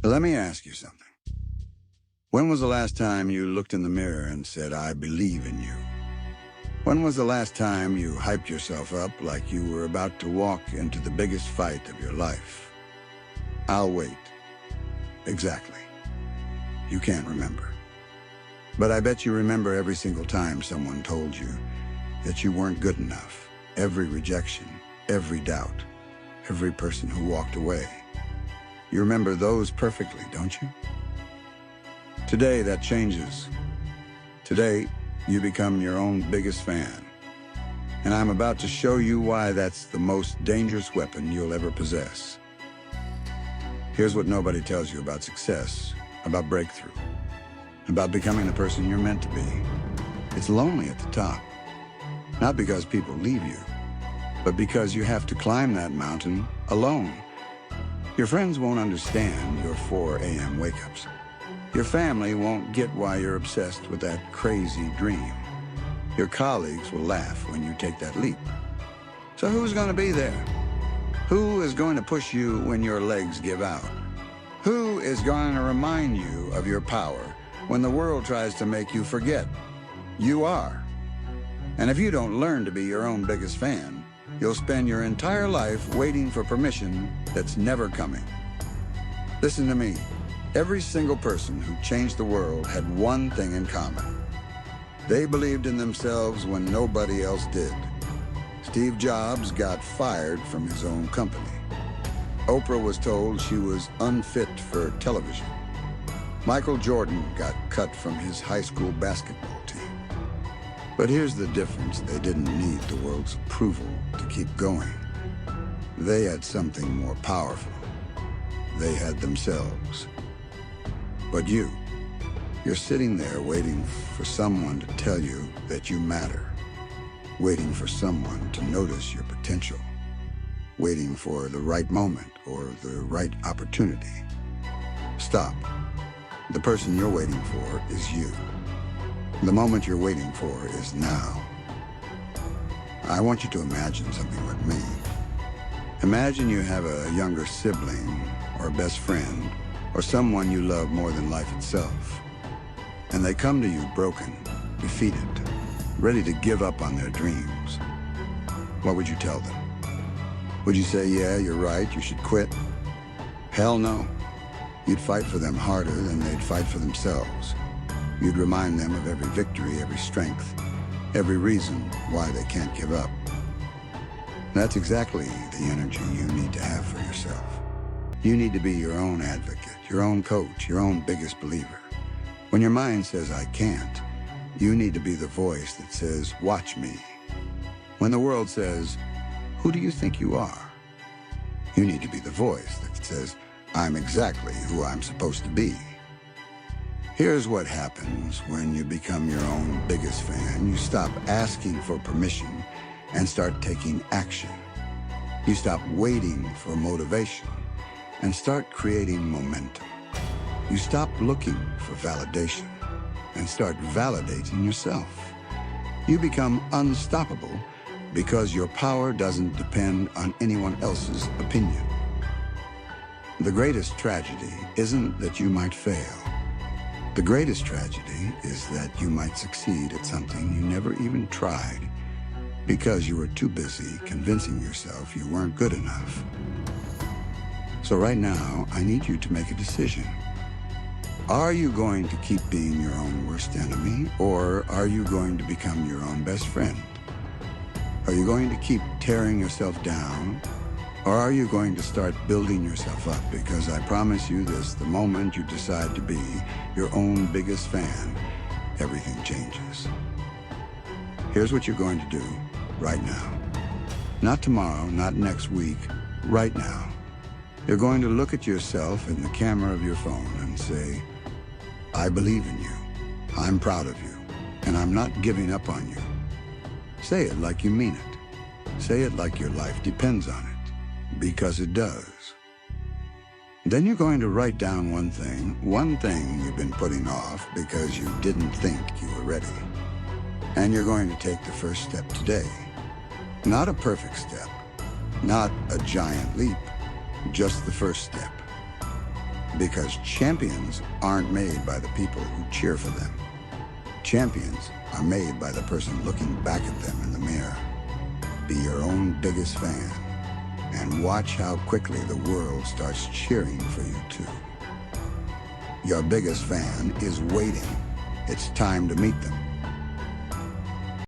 Let me ask you something. When was the last time you looked in the mirror and said, I believe in you? When was the last time you hyped yourself up like you were about to walk into the biggest fight of your life? I'll wait. Exactly. You can't remember. But I bet you remember every single time someone told you that you weren't good enough. Every rejection, every doubt, every person who walked away. You remember those perfectly, don't you? Today, that changes. Today, you become your own biggest fan. And I'm about to show you why that's the most dangerous weapon you'll ever possess. Here's what nobody tells you about success, about breakthrough, about becoming the person you're meant to be. It's lonely at the top. Not because people leave you, but because you have to climb that mountain alone. Your friends won't understand your 4 a.m. wake-ups. Your family won't get why you're obsessed with that crazy dream. Your colleagues will laugh when you take that leap. So who's going to be there? Who is going to push you when your legs give out? Who is going to remind you of your power when the world tries to make you forget? You are. And if you don't learn to be your own biggest fan, you'll spend your entire life waiting for permission that's never coming. Listen to me. Every single person who changed the world had one thing in common. They believed in themselves when nobody else did. Steve Jobs got fired from his own company. Oprah was told she was unfit for television. Michael Jordan got cut from his high school basketball team. But here's the difference. They didn't need the world's approval to keep going. They had something more powerful. They had themselves. But you're sitting there waiting for someone to tell you that you matter, waiting for someone to notice your potential, waiting for the right moment or the right opportunity. Stop. The person you're waiting for is you. The moment you're waiting for is now. I want you to imagine something with me. Imagine you have a younger sibling or a best friend or someone you love more than life itself. And they come to you broken, defeated, ready to give up on their dreams. What would you tell them? Would you say, yeah, you're right, you should quit? Hell no. You'd fight for them harder than they'd fight for themselves. You'd remind them of every victory, every strength, every reason why they can't give up. That's exactly the energy you need to have for yourself. You need to be your own advocate, your own coach, your own biggest believer. When your mind says, I can't, you need to be the voice that says, watch me. When the world says, who do you think you are? You need to be the voice that says, I'm exactly who I'm supposed to be. Here's what happens when you become your own biggest fan. You stop asking for permission and start taking action. You stop waiting for motivation and start creating momentum. You stop looking for validation and start validating yourself. You become unstoppable because your power doesn't depend on anyone else's opinion. The greatest tragedy isn't that you might fail. The greatest tragedy is that you might succeed at something you never even tried because you were too busy convincing yourself you weren't good enough. So right now, I need you to make a decision. Are you going to keep being your own worst enemy, or are you going to become your own best friend? Are you going to keep tearing yourself down, or are you going to start building yourself up? Because I promise you this, the moment you decide to be your own biggest fan, everything changes. Here's what you're going to do right now. Not tomorrow, not next week, right now. You're going to look at yourself in the camera of your phone and say, I believe in you, I'm proud of you, and I'm not giving up on you. Say it like you mean it. Say it like your life depends on it, because it does. Then you're going to write down one thing you've been putting off because you didn't think you were ready. And you're going to take the first step today. Not a perfect step, not a giant leap, just the first step. Because champions aren't made by the people who cheer for them. Champions are made by the person looking back at them in the mirror. Be your own biggest fan, and watch how quickly the world starts cheering for you too. Your biggest fan is waiting. It's time to meet them.